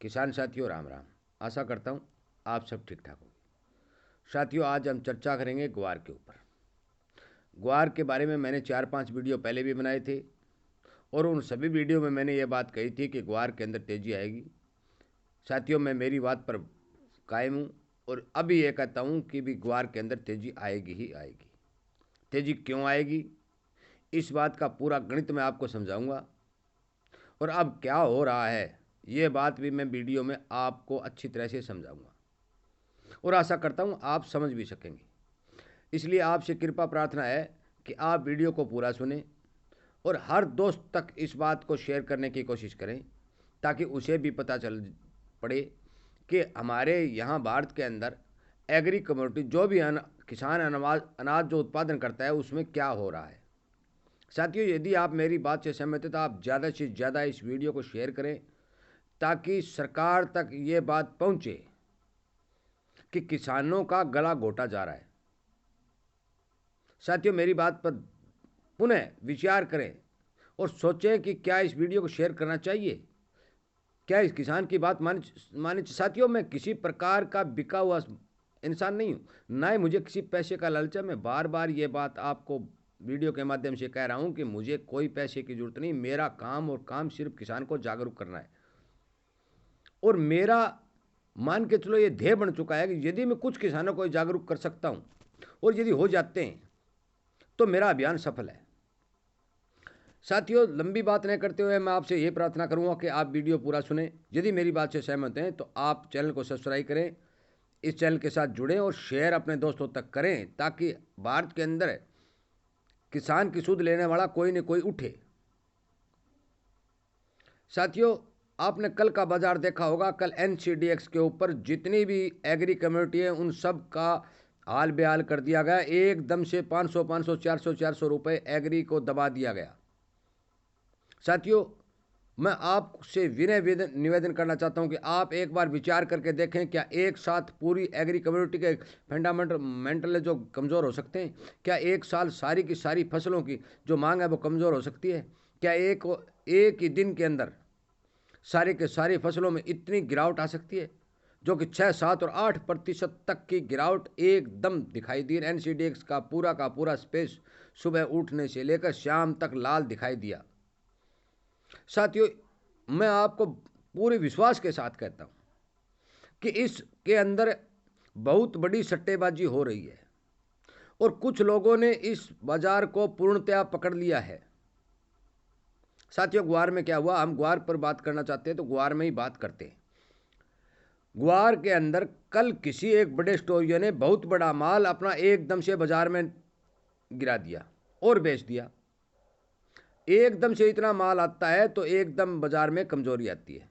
किसान साथियों राम राम। आशा करता हूँ आप सब ठीक ठाक होंगे। साथियों आज हम चर्चा करेंगे ग्वार के ऊपर। ग्वार के बारे में मैंने 4-5 वीडियो पहले भी बनाए थे और उन सभी वीडियो में मैंने ये बात कही थी कि ग्वार के अंदर तेज़ी आएगी। साथियों मैं मेरी बात पर कायम हूँ और अभी ये कहता हूँ कि भी ग्वार के अंदर तेज़ी आएगी ही आएगी। तेज़ी क्यों आएगी इस बात का पूरा गणित मैं आपको समझाऊंगा और अब क्या हो रहा है ये बात भी मैं वीडियो में आपको अच्छी तरह से समझाऊंगा और आशा करता हूँ आप समझ भी सकेंगे। इसलिए आपसे कृपा प्रार्थना है कि आप वीडियो को पूरा सुने और हर दोस्त तक इस बात को शेयर करने की कोशिश करें ताकि उसे भी पता चल पड़े कि हमारे यहाँ भारत के अंदर एग्री कम्युनिटी जो भी किसान अनाज जो उत्पादन करता है उसमें क्या हो रहा है। साथियों यदि आप मेरी बात से सहमत हैं तो आप ज़्यादा से ज़्यादा इस वीडियो को शेयर करें ताकि सरकार तक ये बात पहुँचे कि किसानों का गला घोटा जा रहा है। साथियों मेरी बात पर पुनः विचार करें और सोचें कि क्या इस वीडियो को शेयर करना चाहिए, क्या इस किसान की बात माने। साथियों मैं किसी प्रकार का बिका हुआ इंसान नहीं हूँ, ना ही मुझे किसी पैसे का लालच है। मैं बार बार ये बात आपको वीडियो के माध्यम से कह रहा हूँ कि मुझे कोई पैसे की जरूरत नहीं। मेरा काम और काम सिर्फ किसान को जागरूक करना है और मेरा मान के चलो ये ध्येय बन चुका है कि यदि मैं कुछ किसानों को जागरूक कर सकता हूँ और यदि हो जाते हैं तो मेरा अभियान सफल है। साथियों लंबी बात नहीं करते हुए मैं आपसे ये प्रार्थना करूंगा कि आप वीडियो पूरा सुने। यदि मेरी बात से सहमत हैं तो आप चैनल को सब्सक्राइब करें, इस चैनल के साथ जुड़ें और शेयर अपने दोस्तों तक करें ताकि भारत के अंदर किसान की सुध लेने वाला कोई न कोई उठे। साथियों आपने कल का बाजार देखा होगा। कल NCDX के ऊपर जितनी भी एग्री कम्युनिटी है उन सब का हाल बेहाल कर दिया गया। एकदम से 500 500 400 रुपए एग्री को दबा दिया गया। साथियों मैं आपसे विनय निवेदन करना चाहता हूं कि आप एक बार विचार करके देखें क्या एक साथ पूरी एग्री कम्युनिटी के फंडामेंटल जो कमज़ोर हो सकते हैं? क्या एक साल सारी की सारी फसलों की जो मांग है वो कमज़ोर हो सकती है? क्या एक ही दिन के अंदर सारे के सारी फसलों में इतनी गिरावट आ सकती है जो कि 6, 7 और 8% तक की गिरावट एकदम दिखाई दी। NCDX का पूरा स्पेस सुबह उठने से लेकर शाम तक लाल दिखाई दिया। साथियों मैं आपको पूरे विश्वास के साथ कहता हूं कि इसके अंदर बहुत बड़ी सट्टेबाजी हो रही है और कुछ लोगों ने इस बाजार को पूर्णतया पकड़ लिया है। साथियों ग्वार में क्या हुआ, हम ग्वार पर बात करना चाहते हैं तो ग्वार में ही बात करते हैं। ग्वार के अंदर कल किसी एक बड़े स्टोरियों ने बहुत बड़ा माल अपना एकदम से बाजार में गिरा दिया और बेच दिया। एकदम से इतना माल आता है तो एकदम बाजार में कमजोरी आती है।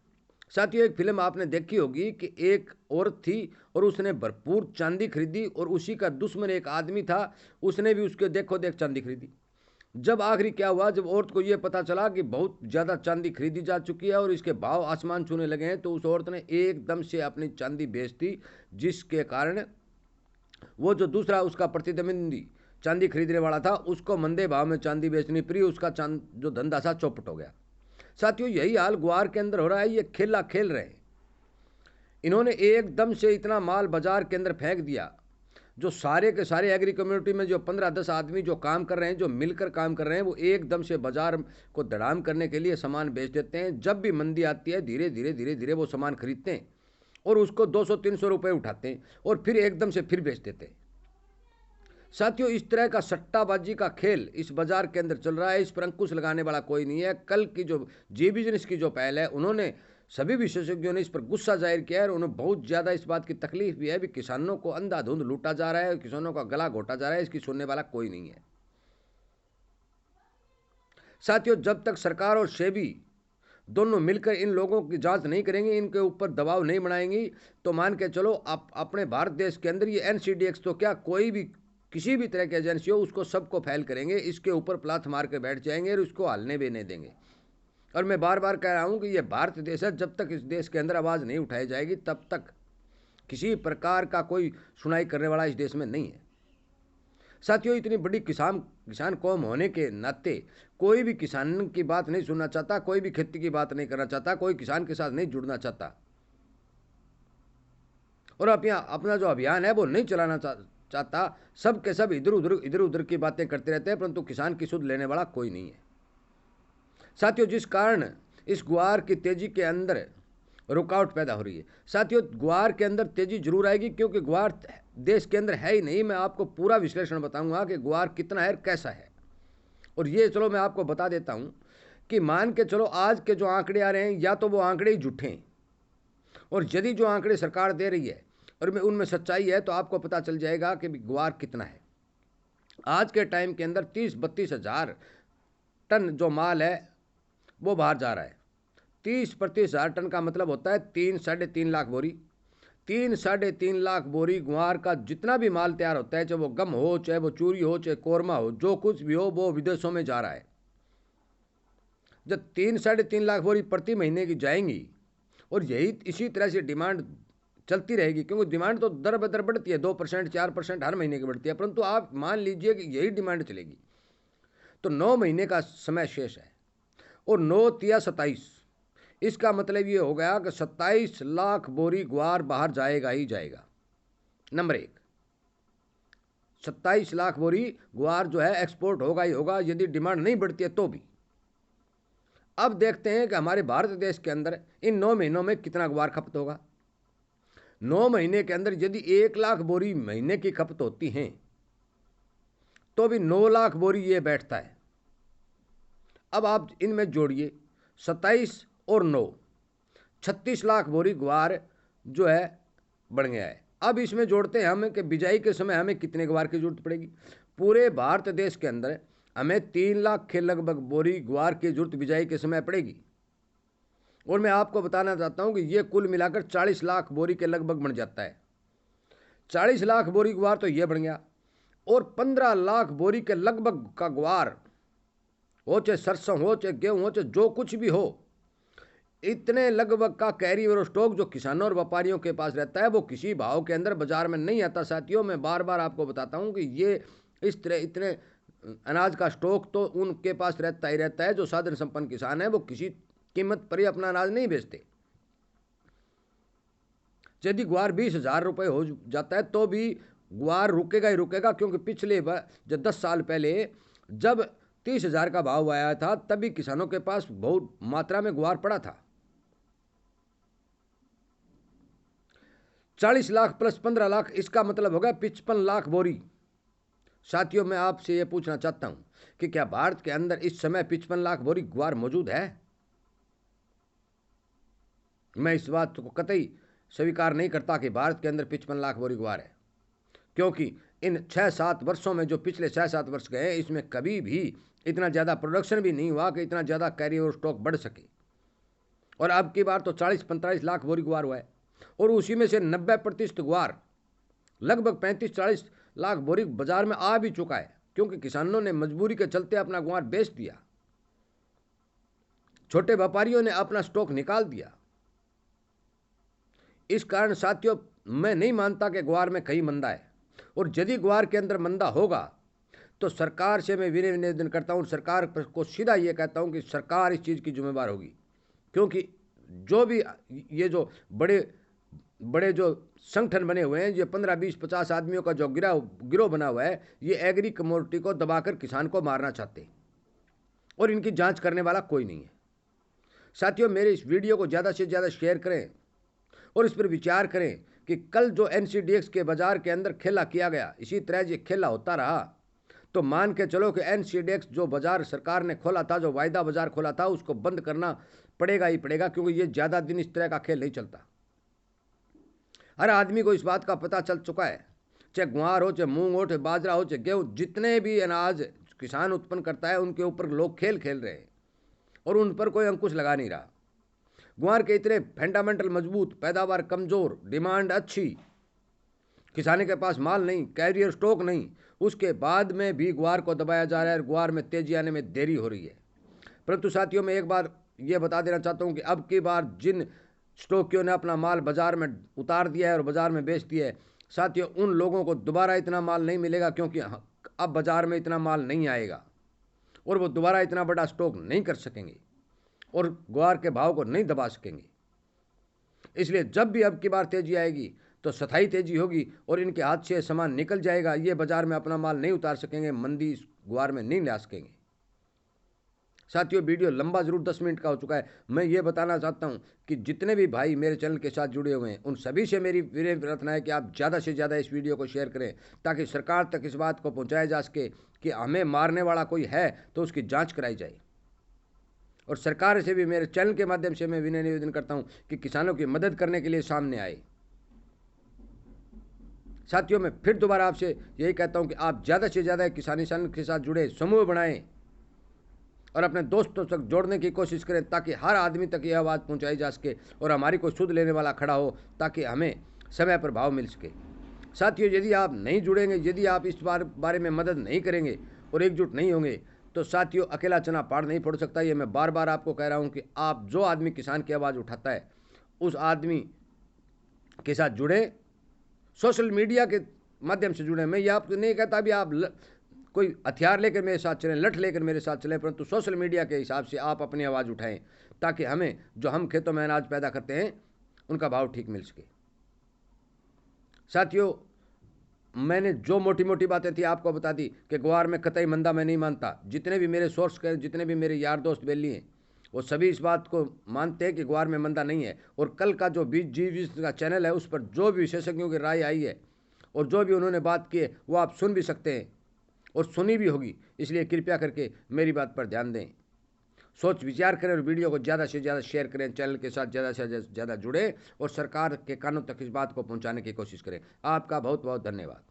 साथियों एक फिल्म आपने देखी होगी कि एक औरत थी और उसने भरपूर चांदी खरीदी और उसी का दुश्मन एक आदमी था, उसने भी उसके देखो देख चांदी खरीदी। जब आखिरी क्या हुआ, जब औरत को यह पता चला कि बहुत ज़्यादा चांदी खरीदी जा चुकी है और इसके भाव आसमान छूने लगे हैं तो उस औरत ने एकदम से अपनी चांदी बेच दी, जिसके कारण वो जो दूसरा उसका प्रतिद्वंदी चांदी खरीदने वाला था उसको मंदे भाव में चांदी बेचनी पड़ी। उसका जो धंधा था चौपट हो गया। साथियों यही हाल ग्वार के अंदर हो रहा है। ये खेला खेल रहे हैं। इन्होंने एकदम से इतना माल बाजार के अंदर फेंक दिया। जो सारे के सारे एग्री कम्युनिटी में जो 15-10 आदमी जो काम कर रहे हैं, जो मिलकर काम कर रहे हैं, वो एकदम से बाजार को धड़ाम करने के लिए सामान बेच देते हैं। जब भी मंदी आती है धीरे धीरे वो सामान खरीदते हैं और उसको 200-300 रुपये उठाते हैं और फिर एकदम से फिर बेच देते हैं। साथियों इस तरह का सट्टाबाजी का खेल इस बाजार के अंदर चल रहा है। इस पर अंकुश लगाने वाला कोई नहीं है। कल की जो जी बिजनेस की जो पहल है, उन्होंने सभी विशेषज्ञों ने इस पर गुस्सा जाहिर किया है और उन्हें बहुत ज़्यादा इस बात की तकलीफ भी है कि किसानों को अंधाधुंध लूटा जा रहा है, किसानों का गला घोटा जा रहा है। इसकी सुनने वाला कोई नहीं है। साथियों जब तक सरकार और सेबी दोनों मिलकर इन लोगों की जांच नहीं करेंगे, इनके ऊपर दबाव नहीं बनाएंगी, तो मान के चलो आप अपने भारत देश के अंदर ये NCDX तो क्या कोई भी किसी भी तरह की एजेंसी हो उसको सबको फैल करेंगे, इसके ऊपर प्लाथ मार के बैठ जाएंगे और उसको हलने भी नहीं देंगे। और मैं बार बार कह रहा हूं कि ये भारत देश है, जब तक इस देश के अंदर आवाज़ नहीं उठाई जाएगी तब तक किसी प्रकार का कोई सुनाई करने वाला इस देश में नहीं है। साथियों इतनी बड़ी किसान कौम होने के नाते कोई भी किसान की बात नहीं सुनना चाहता, कोई भी खेती की बात नहीं करना चाहता, कोई किसान के साथ नहीं जुड़ना चाहता। और अपना अपना जो अभियान है वो नहीं चलाना चाहता। सब के सब इधर उधर की बातें करते रहते हैं, परंतु किसान की सुध लेने वाला कोई नहीं है। साथियों, जिस कारण इस गुआर की तेजी के अंदर रुकावट पैदा हो रही है। साथियों, गुआर के अंदर तेजी जरूर आएगी, क्योंकि गुआर देश के अंदर है ही नहीं। मैं आपको पूरा विश्लेषण बताऊंगा कि गुआर कितना है और कैसा है। और ये चलो मैं आपको बता देता हूं कि मान के चलो आज के जो आंकड़े आ रहे हैं, या तो वो आंकड़े ही झूठे हैं, और यदि जो आंकड़े सरकार दे रही है और उनमें सच्चाई है, तो आपको पता चल जाएगा कि गुआर कितना है। आज के टाइम के अंदर 30-32 हज़ार टन जो माल है वो बाहर जा रहा है। 30-35 हज़ार टन का मतलब होता है 3-3.5 लाख बोरी। 3-3.5 लाख बोरी गुआर का जितना भी माल तैयार होता है, चाहे वो गम हो, चाहे वो चूरी हो, चाहे कोरमा हो, जो कुछ भी हो, वो विदेशों में जा रहा है। जब 3-3.5 लाख बोरी प्रति महीने की जाएंगी, और यही इसी तरह से डिमांड चलती रहेगी, क्योंकि डिमांड तो दर बदर बढ़ती है, 2% 4% हर महीने की बढ़ती है, परंतु आप मान लीजिए कि यही डिमांड चलेगी तो 9 महीने का समय शेष है, और 9-3-27, इसका मतलब ये हो गया कि 27 लाख बोरी गुआर बाहर जाएगा ही जाएगा। नंबर 1, 27 लाख बोरी गुआर जो है एक्सपोर्ट होगा ही होगा, यदि डिमांड नहीं बढ़ती है तो भी। अब देखते हैं कि हमारे भारत देश के अंदर इन 9 महीनों में कितना गुआर खपत होगा। 9 महीने के अंदर यदि 1 लाख बोरी महीने की खपत होती हैं, तो भी 9 लाख बोरी ये बैठता है। अब आप इनमें जोड़िए 27 और 9, 36 लाख बोरी गुआर जो है बढ़ गया है। अब इसमें जोड़ते हैं हम कि बिजाई के समय हमें कितने गुआर की जरूरत पड़ेगी। पूरे भारत देश के अंदर हमें 3 लाख के लगभग बोरी गुआर की जरूरत बिजाई के समय पड़ेगी, और मैं आपको बताना चाहता हूं कि ये कुल मिलाकर 40 लाख बोरी के लगभग बन जाता है। 40 लाख बोरी गुआर तो ये बन गया, और 15 लाख बोरी के लगभग का गुआर हो, चाहे सरसों हो, चाहे गेहूं हो, चाहे जो कुछ भी हो, इतने लगभग का कैरी और स्टॉक जो किसानों और व्यापारियों के पास रहता है, वो किसी भाव के अंदर बाजार में नहीं आता। साथियों, मैं बार बार आपको बताता हूं कि ये इस तरह इतने अनाज का स्टॉक तो उनके पास रहता ही रहता है जो साधन संपन्न किसान है। वो किसी कीमत पर ही अपना अनाज नहीं बेचते। यदि गुआर 20,000 रुपये हो जाता है तो भी गुआर रुकेगा ही रुकेगा, क्योंकि पिछले जब 10 साल पहले जब 30,000 का भाव आया था, तभी किसानों के पास बहुत मात्रा में गुआर पड़ा था। 40 लाख प्लस 15 लाख, इसका मतलब होगा 55 लाख बोरी। साथियों, मैं आपसे यह पूछना चाहता हूं कि क्या भारत के अंदर इस समय 55 लाख बोरी गुआर मौजूद है? मैं इस बात को कतई स्वीकार नहीं करता कि भारत के अंदर 55 लाख बोरी गुआर है, क्योंकि इन 6-7 वर्षों में, जो पिछले 6-7 वर्ष गए हैं, इसमें कभी भी इतना ज़्यादा प्रोडक्शन भी नहीं हुआ कि इतना ज़्यादा कैरी और स्टॉक बढ़ सके। और अब की बार तो 40-45 लाख बोरी गुआर हुआ है, और उसी में से 90% गुआर लगभग 35-40 लाख बोरी बाजार में आ भी चुका है, क्योंकि किसानों ने मजबूरी के चलते अपना गुआर बेच दिया, छोटे व्यापारियों ने अपना स्टॉक निकाल दिया। इस कारण साथियों, मैं नहीं मानता कि गुआर में कहीं मंदा है, और यदि गुआर के अंदर मंदा होगा तो सरकार से मैं विनय निवेदन करता हूँ, सरकार को सीधा ये कहता हूँ कि सरकार इस चीज़ की जिम्मेदार होगी, क्योंकि जो भी ये जो बड़े बड़े जो संगठन बने हुए हैं, ये 15-20-50 आदमियों का जो गिरोह बना हुआ है, ये एग्री कमोडिटी को दबाकर किसान को मारना चाहते हैं, और इनकी जांच करने वाला कोई नहीं है। साथियों, मेरे इस वीडियो को ज़्यादा से ज़्यादा शेयर करें और इस पर विचार करें कि कल जो NCDEX के बाजार के अंदर खेला किया गया, इसी तरह ये खेला होता रहा तो मान के चलो कि NCDEX जो बाजार सरकार ने खोला था, जो वायदा बाजार खोला था, उसको बंद करना पड़ेगा ही पड़ेगा, क्योंकि ये ज़्यादा दिन इस तरह का खेल नहीं चलता। हर आदमी को इस बात का पता चल चुका है, चाहे गुआर हो, चाहे मूंग हो, चाहे बाजरा हो, चाहे गेहूँ, जितने भी अनाज किसान उत्पन्न करता है उनके ऊपर लोग खेल खेल रहे हैं, और उन पर कोई अंकुश लगा नहीं रहा। गुआर के इतने फंडामेंटल मजबूत, पैदावार कमज़ोर, डिमांड अच्छी, किसानी के पास माल नहीं, कैरियर स्टॉक नहीं, उसके बाद में भी गुआर को दबाया जा रहा है, और गुआर में तेजी आने में देरी हो रही है। परंतु साथियों, मैं एक बार ये बता देना चाहता हूँ कि अब की बार जिन स्टॉकियों ने अपना माल बाजार में उतार दिया है और बाजार में बेच दिया है, साथियों, उन लोगों को दोबारा इतना माल नहीं मिलेगा, क्योंकि अब बाजार में इतना माल नहीं आएगा, और वो दोबारा इतना बड़ा स्टॉक नहीं कर सकेंगे, और गुआर के भाव को नहीं दबा सकेंगे। इसलिए जब भी अब की बार तेजी आएगी तो स्थायी तेजी होगी और इनके हाथ से सामान निकल जाएगा। ये बाजार में अपना माल नहीं उतार सकेंगे, मंदी ग्वार में नहीं ला सकेंगे। साथियों, वीडियो लंबा जरूर 10 मिनट का हो चुका है। मैं ये बताना चाहता हूँ कि जितने भी भाई मेरे चैनल के साथ जुड़े हुए हैं उन सभी से मेरी विनम्र प्रार्थना है कि आप ज़्यादा से ज़्यादा इस वीडियो को शेयर करें, ताकि सरकार तक इस बात को पहुँचाया जा सके कि हमें मारने वाला कोई है तो उसकी जाँच कराई जाए। और सरकार से भी मेरे चैनल के माध्यम से मैं विनय निवेदन करता हूँ कि किसानों की मदद करने के लिए सामने आए। साथियों, मैं फिर दोबारा आपसे यही कहता हूँ कि आप ज़्यादा से ज़्यादा किसानी संघ के साथ जुड़े, समूह बनाएं और अपने दोस्तों तक जोड़ने की कोशिश करें, ताकि हर आदमी तक यह आवाज़ पहुंचाई जा सके और हमारी कोई सुध लेने वाला खड़ा हो, ताकि हमें समय पर भाव मिल सके। साथियों, यदि आप नहीं जुड़ेंगे, यदि आप इस बारे में मदद नहीं करेंगे और एकजुट नहीं होंगे, तो साथियों अकेला चना पहाड़ नहीं फोड़ सकता। ये मैं बार बार आपको कह रहा हूँ कि आप जो आदमी किसान की आवाज़ उठाता है उस आदमी के साथ जुड़े, सोशल मीडिया के माध्यम से जुड़े। मैं ये आपको नहीं कहता भी आप कोई हथियार लेकर मेरे साथ चलें, लठ लेकर मेरे साथ चलें, परंतु सोशल मीडिया के हिसाब से आप अपनी आवाज़ उठाएं, ताकि हमें जो हम खेतों में अनाज पैदा करते हैं उनका भाव ठीक मिल सके। साथियों, मैंने जो मोटी मोटी बातें थी आपको बता दी कि ग्वार में कतई मंदा मैं नहीं मानता। जितने भी मेरे सोर्स के, जितने भी मेरे यार दोस्त बेली हैं, वो सभी इस बात को मानते हैं कि ग्वार में मंदा नहीं है। और कल का जो जी20 का चैनल है उस पर जो भी विशेषज्ञों की राय आई है और जो भी उन्होंने बात की है वो आप सुन भी सकते हैं और सुनी भी होगी। इसलिए कृपया करके मेरी बात पर ध्यान दें, सोच विचार करें और वीडियो को ज़्यादा से ज़्यादा शेयर करें, चैनल के साथ ज़्यादा से ज़्यादा जुड़े और सरकार के कानों तक इस बात को पहुंचाने की कोशिश करें। आपका बहुत बहुत धन्यवाद।